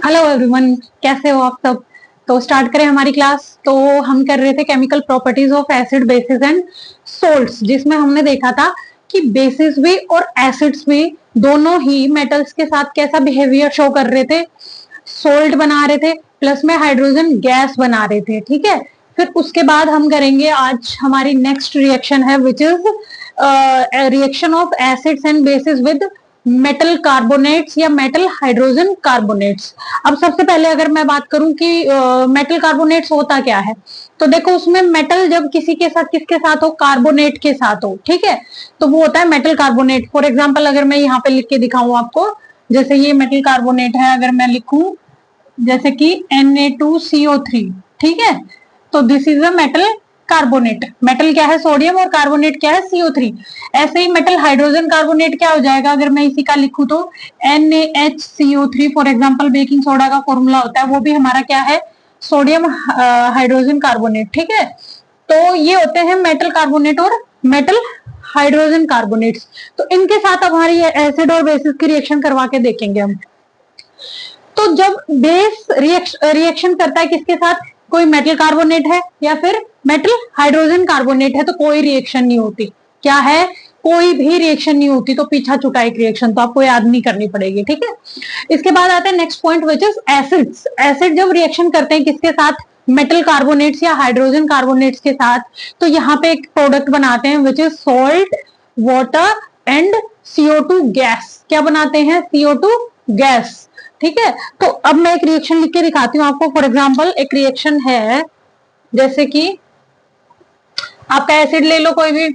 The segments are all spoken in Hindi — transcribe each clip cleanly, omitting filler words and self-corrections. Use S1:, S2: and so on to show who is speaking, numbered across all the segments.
S1: हेलो एवरीवन, कैसे हो आप सब। तो स्टार्ट करें हमारी क्लास। तो हम कर रहे थे chemical properties of acid, basis and salts, जिसमें हमने देखा था कि बेसिस भी और एसिड्स भी दोनों ही मेटल्स के साथ कैसा बिहेवियर शो कर रहे थे। सोल्ट बना रहे थे, प्लस में हाइड्रोजन गैस बना रहे थे। ठीक है, फिर उसके बाद हम करेंगे आज हमारी नेक्स्ट रिएक्शन है which is reaction of acids and bases with metal carbonates या मेटल हाइड्रोजन कार्बोनेट्स। अब सबसे पहले अगर मैं बात करूं कि मेटल कार्बोनेट्स होता क्या है, तो देखो उसमें मेटल जब किसी के साथ किसके साथ हो, कार्बोनेट के साथ हो, ठीक है, तो वो होता है मेटल कार्बोनेट। फॉर एग्जांपल अगर मैं यहाँ पे लिख के दिखाऊं आपको, जैसे ये मेटल कार्बोनेट है, अगर मैं लिखूं जैसे कि Na2CO3, ठीक है, तो this is a metal carbonate. Metal क्या है, सोडियम, और कार्बोनेट क्या है, CO3। ऐसे ही मेटल हाइड्रोजन कार्बोनेट क्या हो जाएगा, अगर मैं इसी का लिखूं तो NaHCO3। For example baking soda का फॉर्मूला होता है, वो भी हमारा क्या है, सोडियम हाइड्रोजन कार्बोनेट। ठीक है, तो ये होते हैं मेटल कार्बोनेट और मेटल हाइड्रोजन कार्बोनेट्स। तो इनके साथ अब हमारी एसिड और बेसिस की रिएक्शन करवा के देखेंगे हम। तो जब बेस रिएक्शन करता है किसके साथ, कोई मेटल कार्बोनेट है या फिर मेटल हाइड्रोजन कार्बोनेट है, तो कोई रिएक्शन नहीं होती। क्या है, कोई भी रिएक्शन नहीं होती। तो पीछा छुटा एक रिएक्शन तो आपको याद नहीं करनी पड़ेगी। ठीक है, इसके बाद आता है next point which is acids. Acid जब रिएक्शन करते हैं किसके साथ, मेटल कार्बोनेट्स या हाइड्रोजन कार्बोनेट्स के साथ, तो यहाँ पे एक प्रोडक्ट बनाते हैं which is salt, water and CO2 gas. क्या बनाते हैं, CO2 गैस। ठीक है, तो अब मैं एक रिएक्शन लिख के दिखाती हूँ आपको। फॉर एग्जांपल एक रिएक्शन है, जैसे कि आपका एसिड ले लो कोई भी,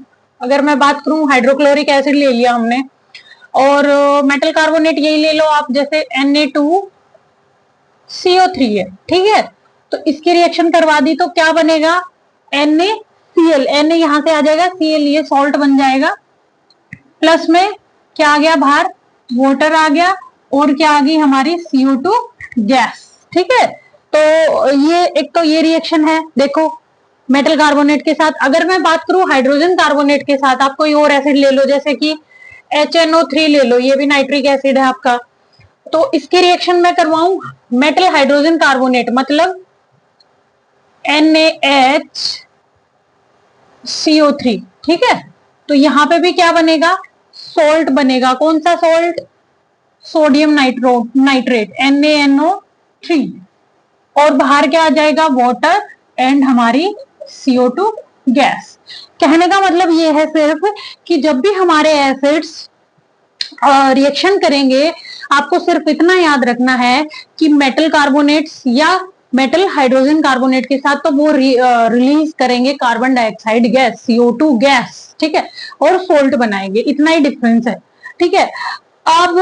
S1: अगर मैं बात करूं हाइड्रोक्लोरिक एसिड ले लिया हमने, और मेटल कार्बोनेट यही ले लो आप, जैसे Na2CO3 है। ठीक है, तो इसकी रिएक्शन करवा दी तो क्या बनेगा, NaCl। Na यहां से आ जाएगा, Cl ये सॉल्ट बन जाएगा, प्लस में क्या आ गया बाहर, वाटर आ गया, और क्या आ गई हमारी CO2 गैस। ठीक है, तो ये एक तो ये रिएक्शन है, देखो मेटल कार्बोनेट के साथ। अगर मैं बात करूं हाइड्रोजन कार्बोनेट के साथ, आप कोई और एसिड ले लो, जैसे कि HNO3 ले लो, ये भी नाइट्रिक एसिड है आपका, तो इसकी रिएक्शन मैं करवाऊं मेटल हाइड्रोजन कार्बोनेट, मतलब NaHCO3। ठीक है, तो यहां पे भी क्या बनेगा, सॉल्ट बनेगा। कौन सा सॉल्ट, सोडियम नाइट्रेट NaNO3, और बाहर क्या आ जाएगा, वाटर एंड हमारी CO2 गैस। कहने का मतलब ये है सिर्फ कि जब भी हमारे एसिड्स रिएक्शन करेंगे, आपको सिर्फ इतना याद रखना है कि मेटल कार्बोनेट्स या मेटल हाइड्रोजन कार्बोनेट के साथ तो वो रिलीज करेंगे carbon dioxide gas, CO2 gas. ठीक है, और सोल्ट बनाएंगे, इतना ही डिफरेंस है। ठीक है, अब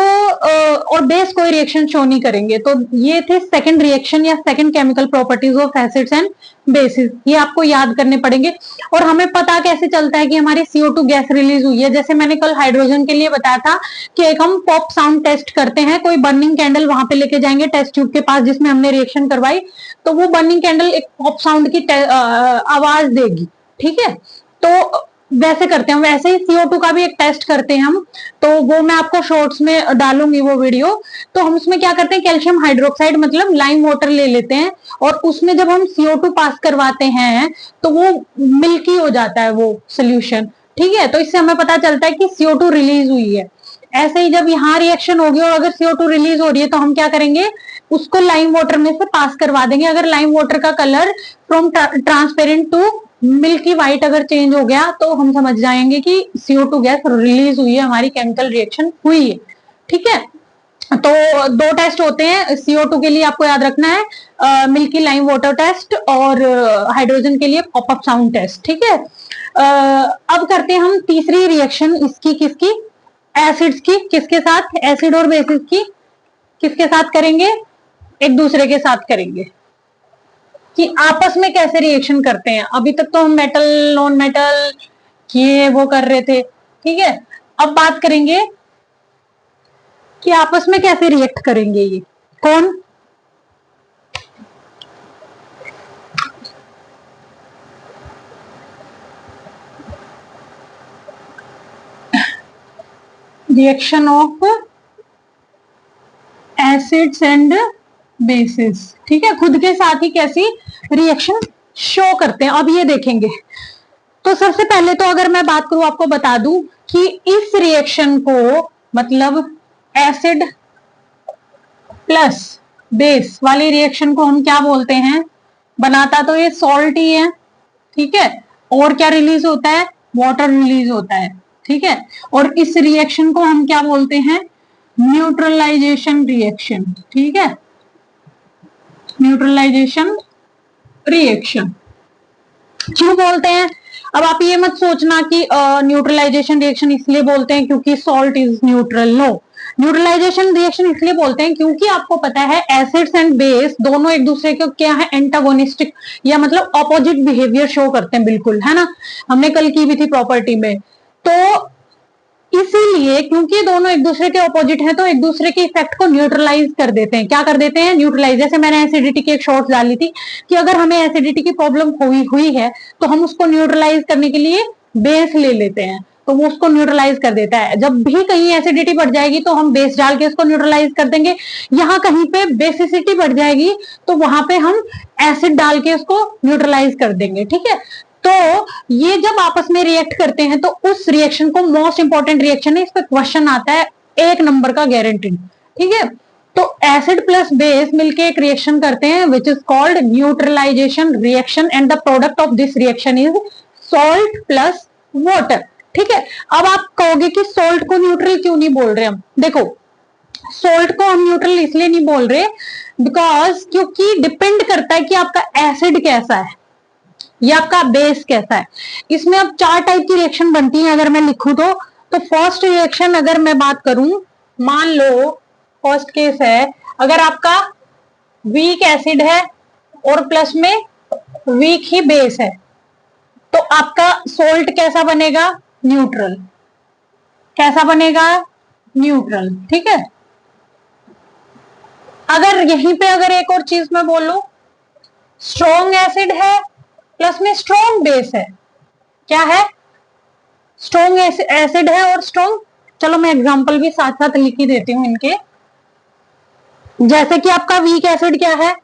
S1: और बेस कोई रिएक्शन शो नहीं करेंगे। तो ये थे सेकंड रिएक्शन या second chemical properties of acids and bases, ये आपको याद करने पड़ेंगे। और हमें पता कैसे चलता है कि हमारी CO2 गैस रिलीज हुई है, जैसे मैंने कल हाइड्रोजन के लिए बताया था कि एक हम पॉप साउंड टेस्ट करते हैं, कोई बर्निंग कैंडल वहां पे लेके जाएंगे टेस्ट ट्यूब के पास जिसमें हमने रिएक्शन करवाई, तो वो बर्निंग कैंडल एक पॉप साउंड की आवाज देगी। ठीक है, तो वैसे करते हैं, वैसे ही CO2 का भी एक टेस्ट करते हैं हम, तो वो मैं आपको शॉर्ट्स में डालूंगी वो वीडियो। तो हम उसमें क्या करते हैं, कैल्शियम हाइड्रोक्साइड मतलब लाइम वाटर ले लेते हैं, और उसमें जब हम CO2 पास करवाते हैं तो वो मिल्की हो जाता है वो सोल्यूशन। ठीक है, तो इससे हमें पता चलता है कि CO2 रिलीज हुई है। ऐसे ही जब यहाँ रिएक्शन होगी और अगर CO2 रिलीज हो रही है तो हम क्या करेंगे, उसको लाइम वाटर में से पास करवा देंगे। अगर लाइम वाटर का colour from transparent to milky white अगर चेंज हो गया तो हम समझ जाएंगे कि CO2 गैस रिलीज हुई है, हमारी केमिकल रिएक्शन हुई है। ठीक है, तो दो टेस्ट होते हैं CO2 के लिए, आपको याद रखना है मिल्की लाइम वाटर टेस्ट, और हाइड्रोजन के लिए पॉपअप साउंड टेस्ट। ठीक है, अब करते हैं हम तीसरी रिएक्शन इसकी, किसकी, एसिड्स की। किसके साथ, एसिड और बेसिस की किसके साथ करेंगे, एक दूसरे के साथ करेंगे, कि आपस में कैसे रिएक्शन करते हैं। अभी तक तो हम मेटल नॉन मेटल ये वो कर रहे थे। ठीक है, अब बात करेंगे कि आपस में कैसे रिएक्ट करेंगे ये कौन, reaction of acids and bases, ठीक है, खुद के साथ ही कैसी रिएक्शन शो करते हैं, अब ये देखेंगे। तो सबसे पहले तो अगर मैं बात करूं, आपको बता दूं कि इस रिएक्शन को, मतलब एसिड प्लस बेस वाली रिएक्शन को हम क्या बोलते हैं? बनाता तो ये सॉल्ट ही है, ठीक है, और क्या रिलीज होता है? वाटर रिलीज होता है, ठीक है। और इस रिएक्शन को हम क्या बोलते हैं? न्यूट्रलाइजेशन रिएक्शन, ठीक है, न्यूट्रलाइजेशन रिएक्शन। क्यों बोलते हैं? अब आप ये मत सोचना कि न्यूट्रलाइजेशन रिएक्शन इसलिए बोलते हैं क्योंकि salt is neutral, no. Neutralisation reaction इसलिए बोलते हैं क्योंकि आपको पता है एसिड्स एंड बेस दोनों एक दूसरे के क्या है? एंटागोनिस्टिक, या मतलब ऑपोजिट बिहेवियर शो करते हैं, बिल्कुल, है ना, हमने कल की भी थी प्रॉपर्टी में। तो इसीलिए क्योंकि दोनों एक दूसरे के ऑपोजिट हैं, तो एक दूसरे के इफेक्ट को न्यूट्रलाइज कर देते हैं। क्या कर देते हैं? न्यूट्रलाइज। जैसे मैंने एसिडिटी की एक शॉर्ट डाली थी कि अगर हमें एसिडिटी की प्रॉब्लम हुई है तो हम उसको न्यूट्रलाइज करने के लिए बेस ले लेते हैं, तो वो उसको न्यूट्रलाइज कर देता है। जब भी कहीं एसिडिटी बढ़ जाएगी तो हम बेस डाल के उसको न्यूट्रलाइज कर देंगे। यहाँ कहीं पे बेसिसिटी बढ़ जाएगी तो वहां पे हम एसिड डाल के उसको न्यूट्रलाइज कर देंगे, ठीक है। तो ये जब आपस में रिएक्ट करते हैं तो उस रिएक्शन को मोस्ट इंपॉर्टेंट रिएक्शन है, इस पर क्वेश्चन आता है 1 नंबर का, गारंटीड, ठीक है। तो एसिड प्लस बेस मिलके एक रिएक्शन करते हैं which is called neutralisation reaction, and the product of this reaction is salt plus water, ठीक है। अब आप कहोगे कि सॉल्ट को न्यूट्रल क्यों नहीं बोल रहे हम? देखो, सॉल्ट को हम न्यूट्रल इसलिए नहीं बोल रहे बिकॉज क्योंकि डिपेंड करता है कि आपका एसिड कैसा है या आपका बेस कैसा है। इसमें अब 4 टाइप की रिएक्शन बनती है अगर मैं लिखूं तो फर्स्ट रिएक्शन अगर मैं बात करूं, मान लो फर्स्ट केस है, अगर आपका वीक एसिड है और प्लस में वीक ही बेस है, तो आपका सोल्ट कैसा बनेगा? न्यूट्रल। कैसा बनेगा? न्यूट्रल, ठीक है। अगर यहीं पे अगर एक और चीज मैं बोलूं, स्ट्रॉन्ग एसिड है प्लस में स्ट्रॉन्ग बेस है, क्या है? स्ट्रॉन्ग एसिड है और स्ट्रॉन्ग, चलो मैं एग्जांपल भी साथ साथ लिख ही देती हूं इनके। जैसे कि आपका वीक एसिड क्या है?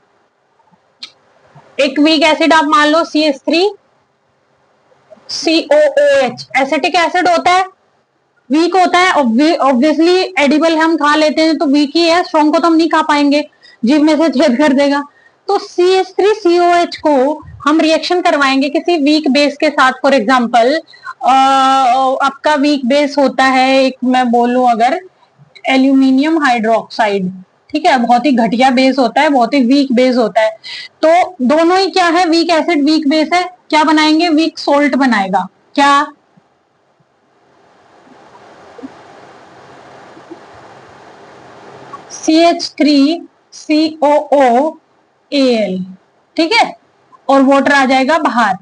S1: एक वीक एसिड आप मान लो CH3COOH, एसिटिक एसिड होता है, वीक होता है, ऑब्वियसली एडिबल हम खा लेते हैं तो वीक ही है, स्ट्रॉन्ग को तो हम नहीं खा पाएंगे, जीभ में से छेद कर देगा। तो CH3COH को हम रिएक्शन करवाएंगे किसी वीक बेस के साथ। फॉर एग्जांपल आपका वीक बेस होता है, एक मैं बोलूं अगर, एल्यूमिनियम हाइड्रोक्साइड, ठीक है, बहुत ही घटिया बेस होता है, बहुत ही वीक बेस होता है। तो दोनों ही क्या है? वीक एसिड वीक बेस है, क्या बनाएंगे? वीक सोल्ट बनाएगा, क्या? CH3COOAl, ठीक है, और वाटर आ जाएगा बाहर।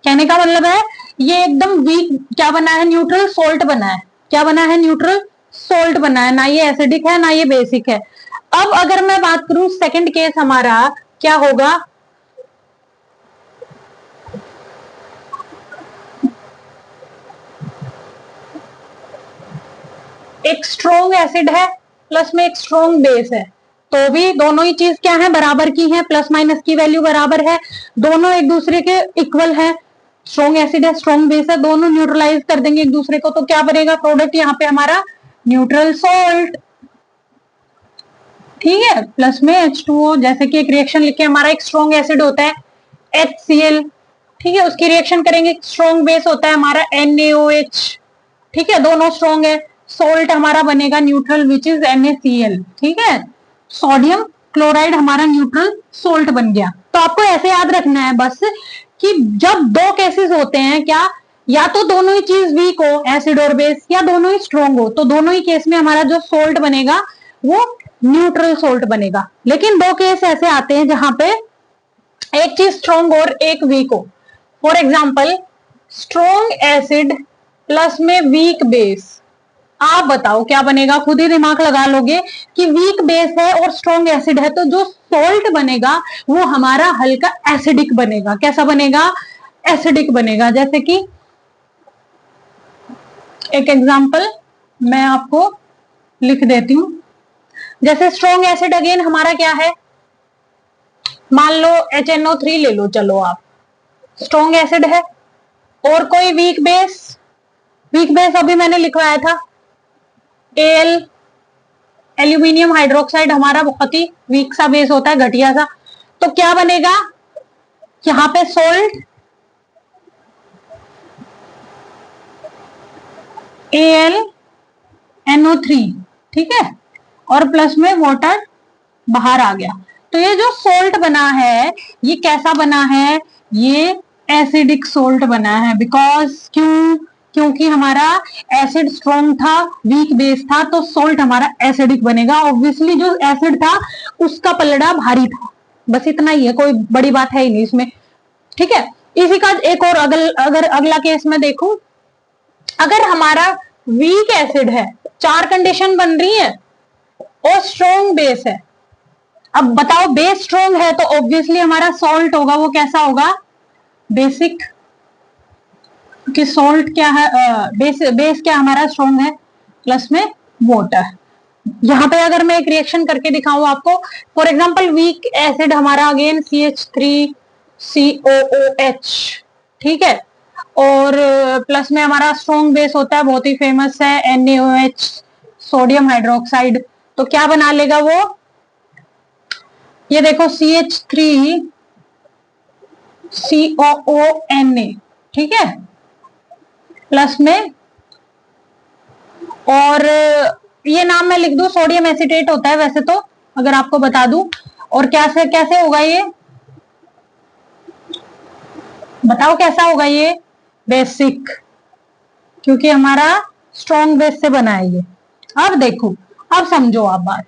S1: कहने का मतलब है ये एकदम वीक क्या बना है? न्यूट्रल सोल्ट बना है। क्या बना है? न्यूट्रल सोल्ट बना है, ना ये एसिडिक है ना ये बेसिक है। अब अगर मैं बात करूं सेकंड केस हमारा क्या होगा, एक स्ट्रॉन्ग एसिड है प्लस में एक स्ट्रॉन्ग बेस है, तो भी दोनों ही चीज क्या है? बराबर की है, प्लस माइनस की वैल्यू बराबर है, दोनों एक दूसरे के इक्वल है। स्ट्रॉन्ग एसिड है, स्ट्रॉन्ग बेस है, दोनों न्यूट्रलाइज कर देंगे एक दूसरे को, तो क्या बनेगा प्रोडक्ट यहाँ पे हमारा? न्यूट्रल सॉल्ट, ठीक है, प्लस में H2O। जैसे कि एक रिएक्शन लिखे, हमारा एक स्ट्रॉन्ग एसिड होता है HCl, ठीक है, उसकी रिएक्शन करेंगे, स्ट्रॉन्ग बेस होता है हमारा NaOH, ठीक है, दोनों स्ट्रॉन्ग है, सोल्ट हमारा बनेगा न्यूट्रल विच इज NaCl, ठीक है, सोडियम क्लोराइड हमारा न्यूट्रल सोल्ट बन गया। तो आपको ऐसे याद रखना है बस कि जब 2 केसेस होते हैं, क्या या तो दोनों ही चीज वीक हो, एसिड और बेस, या दोनों ही स्ट्रॉन्ग हो, तो दोनों ही केस में हमारा जो सोल्ट बनेगा वो न्यूट्रल सोल्ट बनेगा। लेकिन 2 केस ऐसे आते हैं जहां पे एक चीज स्ट्रॉन्ग और एक वीक हो। For example strong acid plus में वीक बेस, आप बताओ क्या बनेगा? खुद ही दिमाग लगा लोगे कि वीक बेस है और स्ट्रॉन्ग एसिड है, तो जो सॉल्ट बनेगा वो हमारा हल्का एसिडिक बनेगा। कैसा बनेगा? एसिडिक बनेगा। जैसे कि एक एग्जांपल मैं आपको लिख देती हूं, जैसे स्ट्रॉन्ग एसिड अगेन हमारा क्या है? मान लो HNO3 ले लो, चलो आप, स्ट्रॉन्ग एसिड है। और कोई वीक बेस, वीक बेस अभी मैंने लिखवाया था, Al, एल्यूमिनियम हाइड्रोक्साइड हमारा बहुत ही वीक सा बेस होता है, घटिया सा। तो क्या बनेगा यहाँ पे, सोल्ट AlNO3, ठीक है, और प्लस में वाटर बाहर आ गया। तो ये जो सोल्ट बना है ये कैसा बना है, ये एसिडिक सोल्ट बना है। बिकॉज क्योंकि हमारा एसिड स्ट्रॉन्ग था, वीक बेस था, तो सोल्ट हमारा एसिडिक बनेगा। ऑब्वियसली जो एसिड था उसका पलड़ा भारी था, बस इतना ही है, कोई बड़ी बात है ही नहीं इसमें, ठीक है। इसी का एक और अगर अगला केस में देखूं, अगर हमारा वीक एसिड है, चार कंडीशन बन रही है, और स्ट्रॉन्ग बेस है। अब बताओ, बेस स्ट्रॉन्ग है तो ऑब्वियसली हमारा सॉल्ट होगा वो कैसा होगा, बेसिक। कि सॉल्ट क्या है, बेस क्या हमारा स्ट्रॉन्ग है, प्लस में वाटर। यहां पे अगर मैं एक रिएक्शन करके दिखाऊं आपको, फॉर एग्जांपल वीक एसिड हमारा अगेन CH3COOH, ठीक है, और प्लस में हमारा स्ट्रॉन्ग बेस होता है, बहुत ही फेमस है, NaOH, सोडियम हाइड्रोक्साइड। तो क्या बना लेगा वो, ये देखो CH3COONA, ठीक है, प्लस में, और ये नाम मैं लिख दूं, सोडियम एसिटेट होता है वैसे तो, अगर आपको बता दूं। और कैसे कैसे होगा ये, बताओ कैसा होगा ये, बेसिक, क्योंकि हमारा स्ट्रॉन्ग बेस से बना है ये। अब देखो, अब समझो आप बात,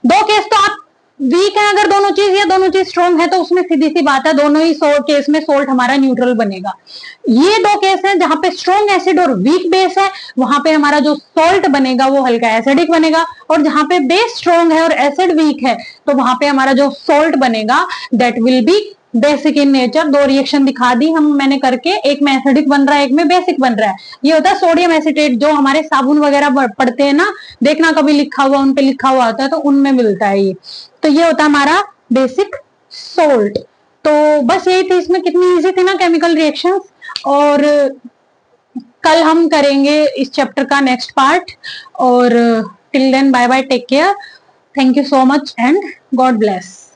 S1: दो केस तो आप वीक है अगर दोनों चीज, या दोनों चीज स्ट्रॉन्ग है, तो उसमें सीधी सी बात है दोनों ही केस में सोल्ट हमारा न्यूट्रल बनेगा। ये दो केस हैं जहां पे स्ट्रॉन्ग एसिड और वीक बेस है, वहां पे हमारा जो सोल्ट बनेगा वो हल्का एसिडिक बनेगा। और जहां पे बेस स्ट्रॉन्ग है और एसिड वीक है, तो वहां पे हमारा जो सोल्ट बनेगा that will be basic in nature. दो रिएक्शन दिखा दी मैंने करके, एक में एसिडिक बन रहा है, एक में बेसिक बन रहा है। ये होता है सोडियम एसिटेट, जो हमारे साबुन वगैरह पड़ते हैं ना, देखना कभी लिखा हुआ, उन पे लिखा हुआ होता है, तो उनमें मिलता है ये। तो ये होता है हमारा बेसिक सोल्ट। तो बस यही थी, इसमें कितनी इजी थी ना केमिकल रिएक्शंस। और कल हम करेंगे इस चैप्टर का नेक्स्ट पार्ट। और till then bye bye, take care, thank you so much and God bless.